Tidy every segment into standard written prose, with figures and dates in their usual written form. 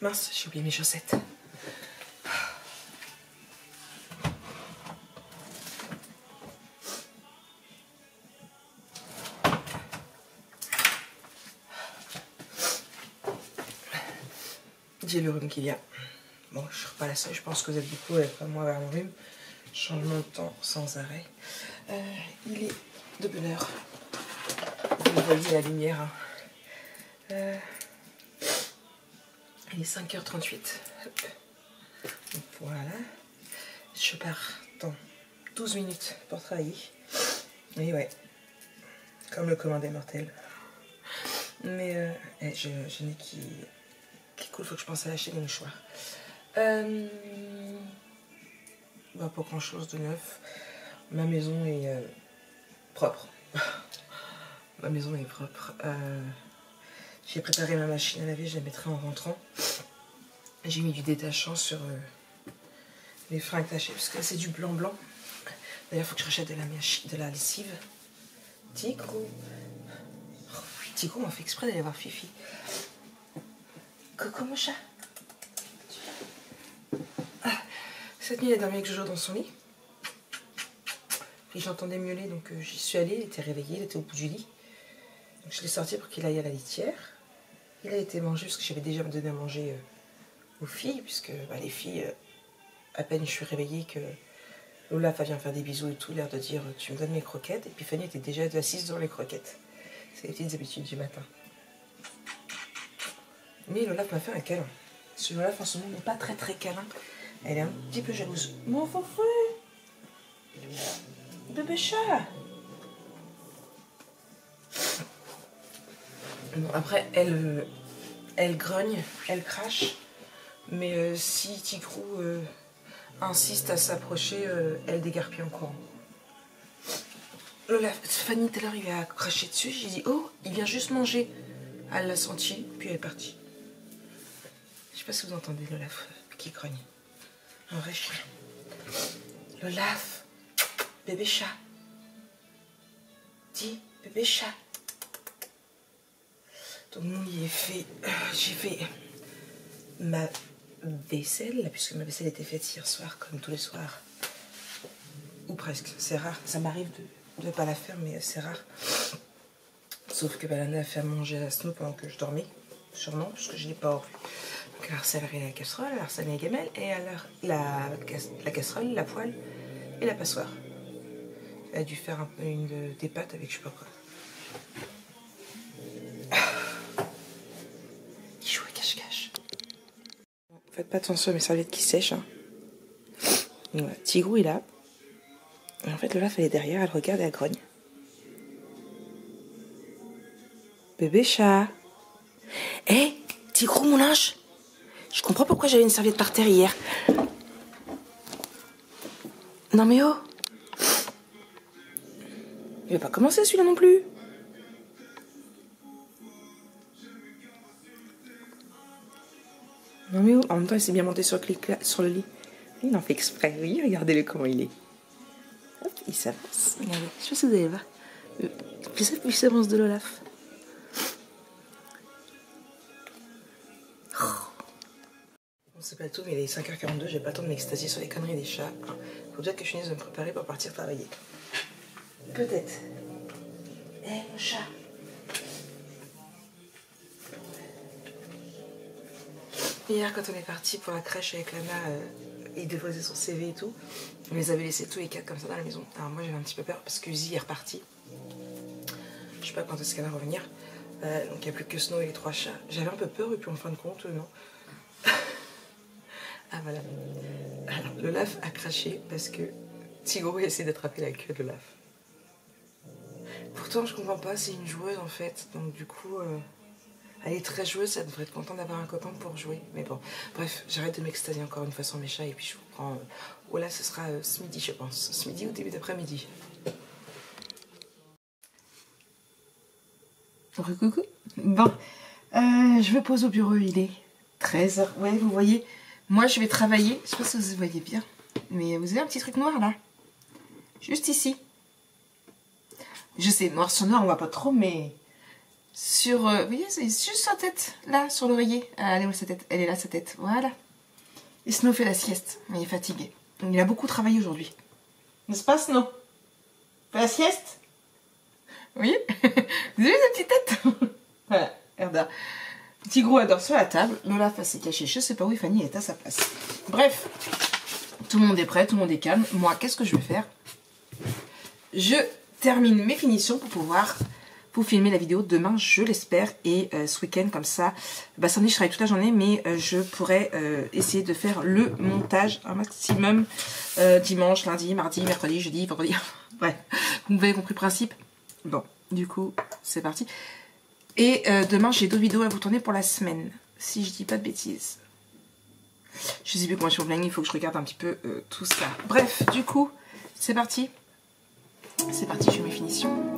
Mince, j'ai oublié mes chaussettes. J'ai le rhume qui vient. Bon, je ne serai pas la seule, je pense que vous êtes beaucoup comme moi vers le rhume. Changement de temps sans arrêt. Il est de bonne heure. Vous voyez la lumière. Hein. Il est 5h38. Hop. Donc, voilà. Je pars dans 12 minutes pour travailler. Et ouais. Comme le commandait mortel. Mais je n'ai qui cool, faut que je pense à lâcher des mouchoirs. Bah, pas grand chose de neuf. Ma maison est propre. Ma maison est propre. J'ai préparé ma machine à laver, je la mettrai en rentrant. J'ai mis du détachant sur les fringues tachées parce que c'est du blanc. D'ailleurs, il faut que je rachète de la lessive. Tico. Tico, on fait exprès d'aller voir Fifi. Coucou mon chat. Cette nuit, il a dormi avec Jojo dans son lit. Puis j'entendais miauler, donc j'y suis allée. Il était réveillé, il était au bout du lit. Donc je l'ai sorti pour qu'il aille à la litière. Il a été mangé parce que j'avais déjà donné à manger aux filles, puisque bah, les filles, à peine je suis réveillée que Olaf vient faire des bisous et tout, l'air de dire tu me donnes mes croquettes. Et puis Fanny était déjà assise dans les croquettes. C'est les petites habitudes du matin. Mais Olaf m'a fait un câlin. Ce Olaf en ce moment n'est pas très câlin. Elle est un petit peu jalouse. Mon foufou, bébé chat. Bon, après, elle grogne, elle crache. Mais si Tigrou insiste à s'approcher, elle dégarpille en courant. Fanny, tout à l'heure, il a craché dessus. J'ai dit, oh, il vient juste manger. Elle l'a senti, puis elle est partie. Je sais pas si vous entendez l'Olaf qui grogne. Un vrai chien. L'Olaf, bébé chat. Dis, bébé chat. Donc mon lit est fait. J'ai fait ma vaisselle, puisque ma vaisselle était faite hier soir, comme tous les soirs. Ou presque. C'est rare. Ça m'arrive de ne pas la faire, mais c'est rare. Sauf que Balana a fait à manger à Snow pendant que je dormais. Sûrement, parce que je ne l'ai pas revu. Donc elle a resserré la casserole, elle a resserré la gamelle, et alors la casserole, la poêle et la passoire. Elle a dû faire un peu des pâtes avec je sais pas quoi. Il joue à cache-cache. Bon, faites pas attention à mes serviettes qui sèchent. Hein. Voilà. Tigrou est là. Et en fait, Olaf, elle est derrière, elle regarde et elle grogne. Bébé chat. Hé, hey, Tigrou, mon linge. Je comprends pourquoi j'avais une serviette par terre hier. Non mais oh. Il va pas commencer celui-là non plus. Non mais oh. En même temps, il s'est bien monté sur le lit. Il en fait exprès. Oui, regardez-le comment il est. Hop, il s'avance. Regardez, je sais pas si vous allez voir. Plus il s'avance de l'Olaf. C'est pas tout, mais il est 5h42, j'ai pas le temps de m'extasier sur les conneries des chats. Faut peut-être que je finisse de me préparer pour partir travailler. Peut-être. Eh, mon chat. Hier, quand on est parti pour la crèche avec Lana, il déposait son CV et tout. On les avait laissés tous les quatre comme ça dans la maison. Alors moi, j'avais un petit peu peur parce que Uzi est reparti. Je sais pas quand est-ce qu'elle va revenir. Donc il n'y a plus que Snow et les 3 chats. J'avais un peu peur et puis en fin de compte, non. Ah voilà. Alors l'Olaf a craché parce que Tigrou essaie d'attraper la queue de l'Olaf. Pourtant je comprends pas, c'est une joueuse en fait. Donc du coup, elle est très joueuse, elle devrait être contente d'avoir un copain pour jouer. Mais bon, bref, j'arrête de m'extasier encore une fois sur mes chats et puis je vous prends... Oh là, ce sera ce midi je pense. Ce midi ou début d'après-midi. Coucou. Bon, je me pose au bureau, il est 13h. Ouais, vous voyez... Moi, je vais travailler. Je sais pas si vous voyez bien. Mais vous avez un petit truc noir, là. Juste ici. Je sais, noir sur noir, on voit pas trop, mais... sur... vous voyez, c'est juste sa tête, là, sur l'oreiller. Ah, elle est où sa tête? Elle est là, sa tête. Voilà. Et Snow fait la sieste. Il est fatigué. Il a beaucoup travaillé aujourd'hui. N'est-ce pas, Snow? Fait la sieste? Oui. Vous avez vu sa petite tête? Voilà, regarde. Petit gros adore sur la table. Lola face est cachée. Je sais pas où Fanny est à sa place. Bref. Tout le monde est prêt, tout le monde est calme. Moi, qu'est-ce que je vais faire? Je termine mes finitions pour pouvoir vous filmer la vidéo demain, je l'espère. Et ce week-end, comme ça, bah, samedi, je travaille toute la journée, mais je pourrais essayer de faire le montage un maximum dimanche, lundi, mardi, mercredi, jeudi, vendredi. Ouais, vous avez compris le principe. Bon, du coup, c'est parti. Et demain, j'ai d'autres vidéos à vous tourner pour la semaine, si je dis pas de bêtises. Je sais plus comment je suis au planning, il faut que je regarde un petit peu tout ça. Bref, du coup, c'est parti. C'est parti, je fais mes finitions.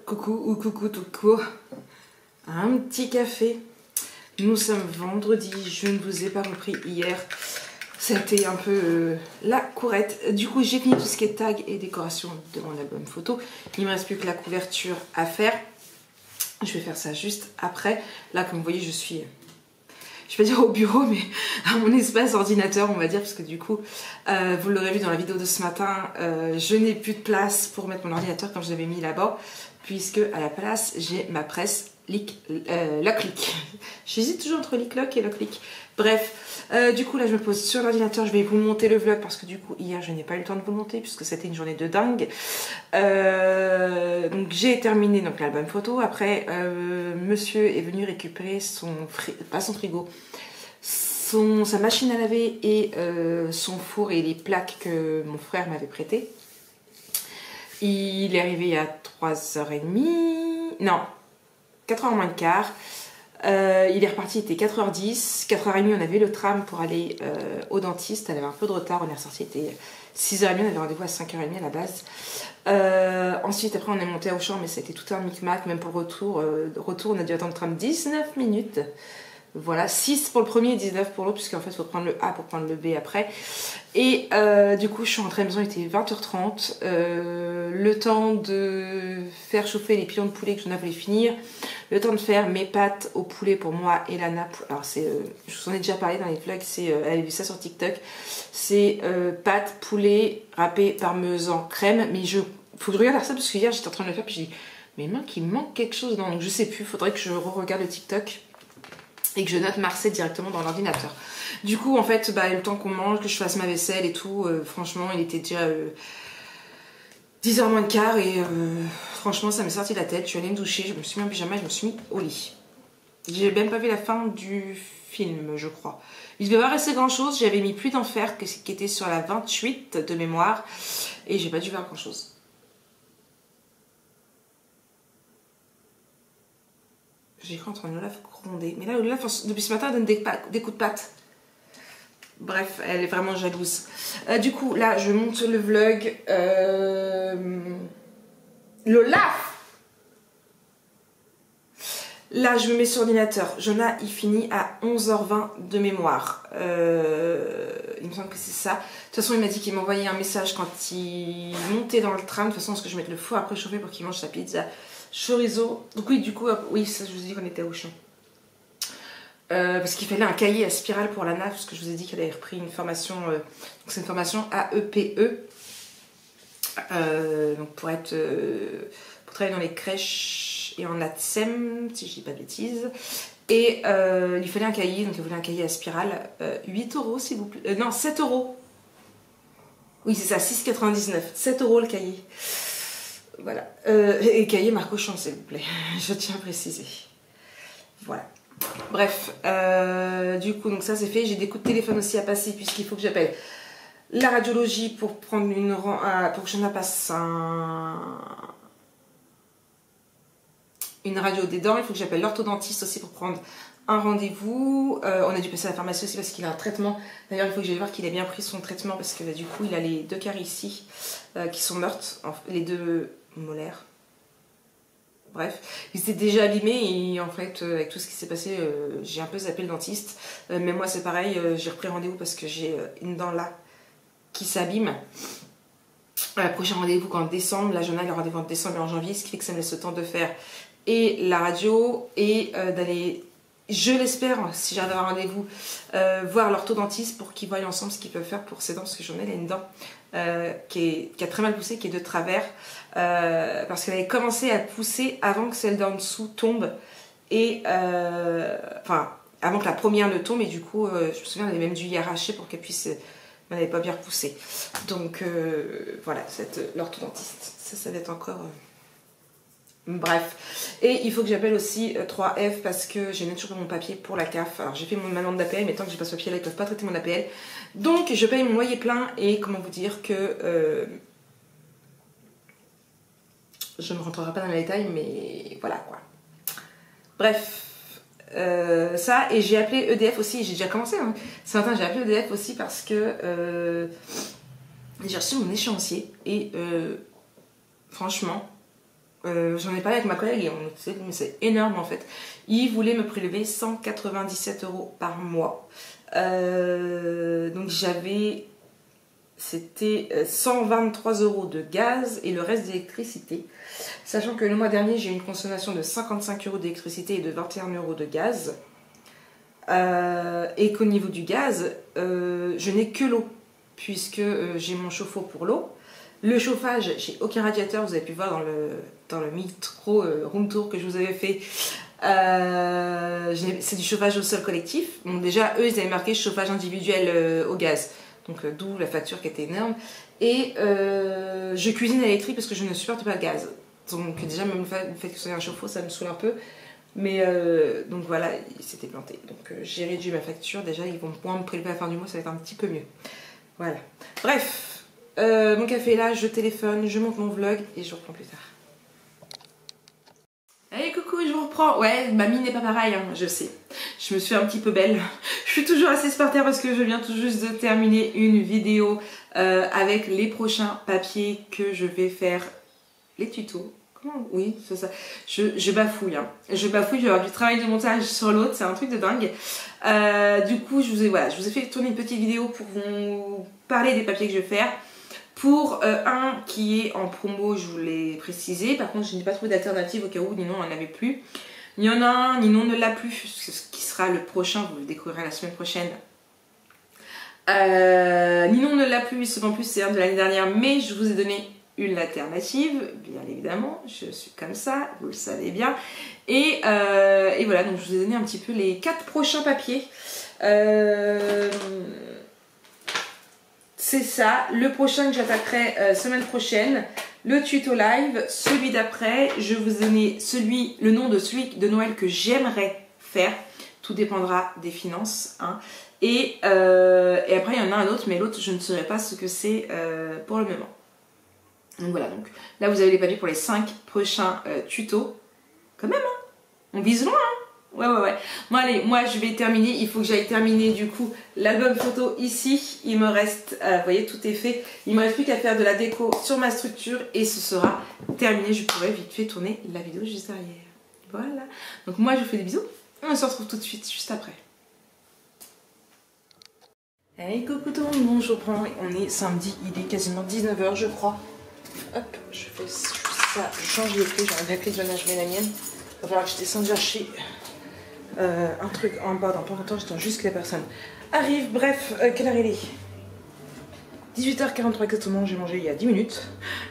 Coucou ou coucou tout court. Un petit café. Nous sommes vendredi. Je ne vous ai pas repris hier. C'était un peu la courette. Du coup, j'ai fini tout ce qui est tag et décoration de mon album photo. Il ne me reste plus que la couverture à faire. Je vais faire ça juste après. Là, comme vous voyez, je suis... je vais pas dire au bureau, mais à mon espace ordinateur, on va dire, parce que du coup, vous l'aurez vu dans la vidéo de ce matin, je n'ai plus de place pour mettre mon ordinateur comme je l'avais mis là-bas, puisque à la place, j'ai ma presse Locklick. J'hésite toujours entre Licklock et Locklick. Bref, du coup, là, je me pose sur l'ordinateur, je vais vous monter le vlog, parce que du coup, hier, je n'ai pas eu le temps de vous le monter, puisque c'était une journée de dingue. Donc, j'ai terminé l'album photo. Après, monsieur est venu récupérer pas son frigo, sa machine à laver et son four et les plaques que mon frère m'avait prêtées. Il est arrivé il y a 3h30, non, 4h moins le quart. Il est reparti, il était 4h10, 4h30 on avait le tram pour aller au dentiste, elle avait un peu de retard, on est ressorti, il était 6h30, on avait rendez-vous à 5h30 à la base. Ensuite après on est monté à Auchan, mais c'était tout un micmac, même pour le retour, on a dû attendre le tram 19 minutes. Voilà, 6 pour le premier et 19 pour l'autre, puisqu'en fait il faut prendre le A pour prendre le B après. Et du coup je suis rentrée à la maison, il était 20h30, le temps de faire chauffer les pilons de poulet que je voulais finir, le temps de faire mes pâtes au poulet pour moi et Lana. Alors c'est, je vous en ai déjà parlé dans les vlogs, elle a vu ça sur TikTok, c'est pâtes, poulet, râpé, parmesan, crème, mais faut que je regarde ça parce que hier j'étais en train de le faire, puis j'ai dit, mes mains qu'il manque quelque chose dedans, donc je sais plus, faudrait que je re-regarde le TikTok et que je note ma recette directement dans l'ordinateur. Du coup, en fait, le temps qu'on mange, que je fasse ma vaisselle et tout, franchement, il était déjà 10h moins le quart et franchement, ça m'est sorti de la tête. Je suis allée me doucher, je me suis mis en pyjama et je me suis mis au lit. J'ai même pas vu la fin du film, je crois. Il devait pas rester grand chose, j'avais mis Pluie d'enfer qui était sur la 28 de mémoire et j'ai pas dû voir grand chose. J'ai cru entendre Olaf gronder. Mais là, Olaf, depuis ce matin, elle donne des coups de patte. Bref, elle est vraiment jalouse. Du coup, là, je monte le vlog. L'Olaf! Là, je me mets sur l'ordinateur. Jonah, il finit à 11h20 de mémoire. Il me semble que c'est ça. De toute façon, il m'a dit qu'il m'envoyait un message quand il montait dans le tram. De toute façon, parce que je vais mettre le four après chauffer pour qu'il mange sa pizza chorizo. Donc oui, du coup, oui, ça, je vous ai dit qu'on était à Auchan. Parce qu'il fallait un cahier à spirale pour l'ANA, parce que je vous ai dit qu'elle avait repris une formation. Donc c'est une formation AEPE. Donc pour travailler dans les crèches et en ATSEM, si je dis pas de bêtises. Et il lui fallait un cahier, donc il voulait un cahier à spirale. 8 € s'il vous plaît. Non, 7 €. Oui, c'est ça, 6,99. 7 € le cahier. Voilà. Et cahier marque Auchan, s'il vous plaît. Je tiens à préciser. Voilà. Bref, du coup, donc ça c'est fait. J'ai des coups de téléphone aussi à passer, puisqu'il faut que j'appelle la radiologie pour prendre pour que je me passe une radio des dents. Il faut que j'appelle l'orthodontiste aussi pour prendre un rendez-vous. On a dû passer à la pharmacie aussi parce qu'il a un traitement. D'ailleurs, il faut que j'aille voir qu'il a bien pris son traitement parce que du coup, il a les 2 caries ici qui sont mortes, les 2 molaires. Bref, ils étaient déjà abîmés et en fait, avec tout ce qui s'est passé, j'ai un peu zappé le dentiste. Mais moi, c'est pareil, j'ai repris rendez-vous parce que j'ai une dent là qui s'abîme. Prochain rendez-vous qu'en décembre. Là, j'en ai le rendez-vous en décembre et en janvier, ce qui fait que ça me laisse le temps de faire et la radio et d'aller, je l'espère, si j'arrive à avoir un rendez-vous, voir l'orthodontiste pour qu'ils voient ensemble ce qu'ils peuvent faire pour ses dents, parce que j'en ai là une dent qui a très mal poussé, qui est de travers, parce qu'elle avait commencé à pousser avant que celle d'en dessous tombe, et enfin avant que la première ne tombe, et du coup je me souviens, elle avait même dû y arracher pour qu'elle puisse, elle n'avait pas bien repoussé. Donc voilà, l'orthodontiste, ça va être encore bref. Et il faut que j'appelle aussi 3F parce que j'ai même toujours mon papier pour la CAF. Alors j'ai fait ma demande d'APL, mais tant que j'ai pas ce papier là, ils peuvent pas traiter mon APL. Donc je paye mon loyer plein et comment vous dire que je ne rentrerai pas dans les détails, mais voilà quoi. Bref, ça, et j'ai appelé EDF aussi, j'ai déjà commencé hein. Ce matin j'ai appelé EDF aussi parce que j'ai reçu mon échéancier et franchement j'en ai parlé avec ma collègue et on sait mais c'est énorme en fait. Ils voulaient me prélever 197 € par mois. Donc j'avais, c'était 123 € de gaz et le reste d'électricité. Sachant que le mois dernier j'ai eu une consommation de 55 € d'électricité et de 21 € de gaz. Et qu'au niveau du gaz, je n'ai que l'eau puisque j'ai mon chauffe-eau pour l'eau. Le chauffage, j'ai aucun radiateur, vous avez pu voir dans le micro room tour que je vous avais fait. C'est du chauffage au sol collectif. Donc déjà, eux, ils avaient marqué chauffage individuel au gaz. Donc d'où la facture qui était énorme. Et je cuisine à l'électrique parce que je ne supporte pas le gaz. Donc déjà, même le fait que ce soit un chauffe-eau, ça me saoule un peu. Mais donc voilà, il s'était planté. Donc j'ai réduit ma facture. Déjà, ils vont pouvoir me prélever à la fin du mois, ça va être un petit peu mieux. Voilà. Bref. Mon café est là, je téléphone, je monte mon vlog et je reprends plus tard. Allez coucou, je vous reprends. Ouais, ma mine n'est pas pareille, hein, je sais. Je me suis un petit peu belle. Je suis toujours assise par terre parce que je viens tout juste de terminer une vidéo avec les prochains papiers que je vais faire. Les tutos. Comment? Oui, c'est ça. Je bafouille. Hein. Je bafouille, je vais avoir du travail de montage sur l'autre, c'est un truc de dingue. Du coup, je vous ai fait tourner une petite vidéo pour vous parler des papiers que je vais faire. Pour un qui est en promo, je vous l'ai précisé. Par contre, je n'ai pas trouvé d'alternative au cas où Ninon n'en avait plus. Il y en a un, Ninon ne l'a plus, ce qui sera le prochain, vous le découvrirez la semaine prochaine. Ninon ne l'a plus, ce non plus, c'est un de l'année dernière, mais je vous ai donné une alternative, bien évidemment. Je suis comme ça, vous le savez bien. Et voilà, donc je vous ai donné un petit peu les 4 prochains papiers. C'est ça, le prochain que j'attaquerai semaine prochaine, le tuto live, celui d'après, je vous ai donné le nom de celui de Noël que j'aimerais faire, tout dépendra des finances, hein. Et après il y en a un autre, mais l'autre je ne saurais pas ce que c'est pour le moment. Donc voilà, donc là vous avez les papiers pour les 5 prochains tutos, quand même hein. On vise loin, hein. Ouais. Bon allez, moi je vais terminer. Il faut que j'aille terminer du coup l'album photo ici. Il me reste, vous voyez, tout est fait. Il me reste plus qu'à faire de la déco sur ma structure et ce sera terminé. Je pourrai vite fait tourner la vidéo juste derrière. Voilà. Donc moi je vous fais des bisous. On se retrouve tout de suite, juste après. Hey coucou tout le monde, bon je reprends. On est samedi, il est quasiment 19 h je crois. Hop, je fais juste ça, je change les clés, j'enlève la clé de ménage, je mets la mienne. Il va falloir que je descende chercher un truc en bas dans pas longtemps, j'attends juste que la personne arrive. Bref, quelle heure il est? 18h43 exactement, j'ai mangé il y a 10 minutes,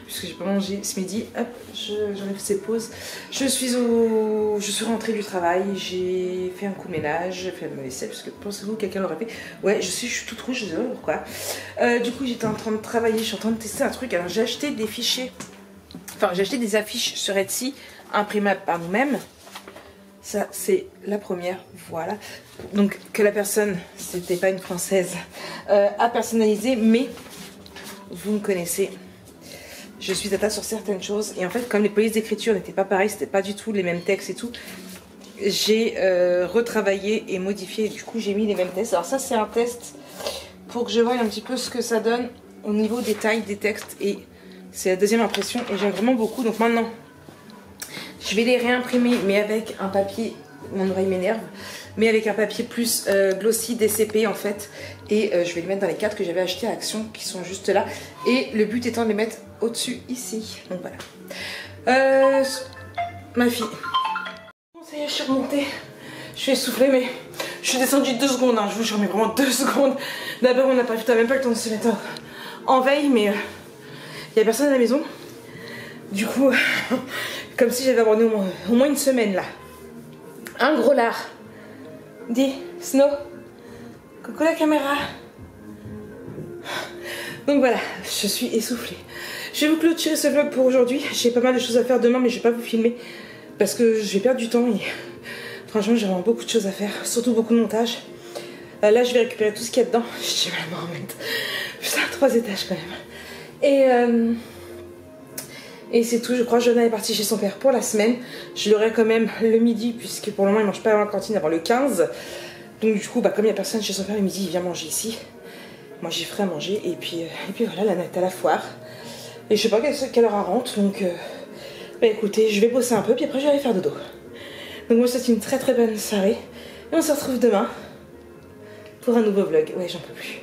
puisque j'ai pas mangé ce midi. Hop, j'enlève ces pauses. Je suis rentrée du travail, j'ai fait un coup de ménage, j'ai fait ma vaisselle, parce que pensez-vous que quelqu'un l'aurait fait? Ouais, je suis toute rouge, je sais pas pourquoi. Du coup, j'étais en train de travailler, je suis en train de tester un truc. Alors, j'ai acheté des fichiers, enfin, j'ai acheté des affiches sur Etsy, imprimables par nous-mêmes. Ça, c'est la première, voilà. Donc, que la personne, c'était pas une française, a personnalisé, mais vous me connaissez. Je suis tata sur certaines choses. Et en fait, comme les polices d'écriture n'étaient pas pareilles, c'était pas du tout les mêmes textes et tout, j'ai retravaillé et modifié. Et du coup, j'ai mis les mêmes tests. Alors ça, c'est un test pour que je voie un petit peu ce que ça donne au niveau des tailles des textes. Et c'est la deuxième impression. Et j'aime vraiment beaucoup. Donc maintenant, je vais les réimprimer, mais avec un papier, mon oreille m'énerve, mais avec un papier plus glossy, DCP en fait. Et je vais les mettre dans les cadres que j'avais acheté à Action, qui sont juste là. Et le but étant de les mettre au-dessus, ici. Donc voilà. Ma fille. Bon, ça y est, je suis remontée. Je suis essoufflée, mais je suis descendue 2 secondes. Hein. Je vous jure, mais vraiment 2 secondes. D'abord, on n'a même pas le temps de se mettre en veille, mais il n'y a personne à la maison. Du coup, comme si j'avais abandonné au moins une semaine là. Un gros lard. Dis, Snow. Coucou la caméra. Donc voilà, je suis essoufflée. Je vais vous clôturer ce vlog pour aujourd'hui. J'ai pas mal de choses à faire demain, mais je vais pas vous filmer parce que je vais perdre du temps. Et franchement, j'ai vraiment beaucoup de choses à faire, surtout beaucoup de montage. Là, je vais récupérer tout ce qu'il y a dedans. J'ai mal à me remettre. Putain, 3 étages quand même. Et c'est tout, je crois. Jonah est parti chez son père pour la semaine. Je l'aurai quand même le midi, puisque pour le moment, il mange pas à la cantine avant le 15. Donc du coup, bah, comme il n'y a personne chez son père le midi, il vient manger ici. Moi, j'y ferai à manger. Et puis voilà, la Nat à la foire. Et je sais pas quelle heure elle rentre. Donc, bah, écoutez, je vais bosser un peu, puis après, je vais aller faire dodo. Donc moi, c'est une très très bonne soirée. Et on se retrouve demain pour un nouveau vlog. Ouais, j'en peux plus.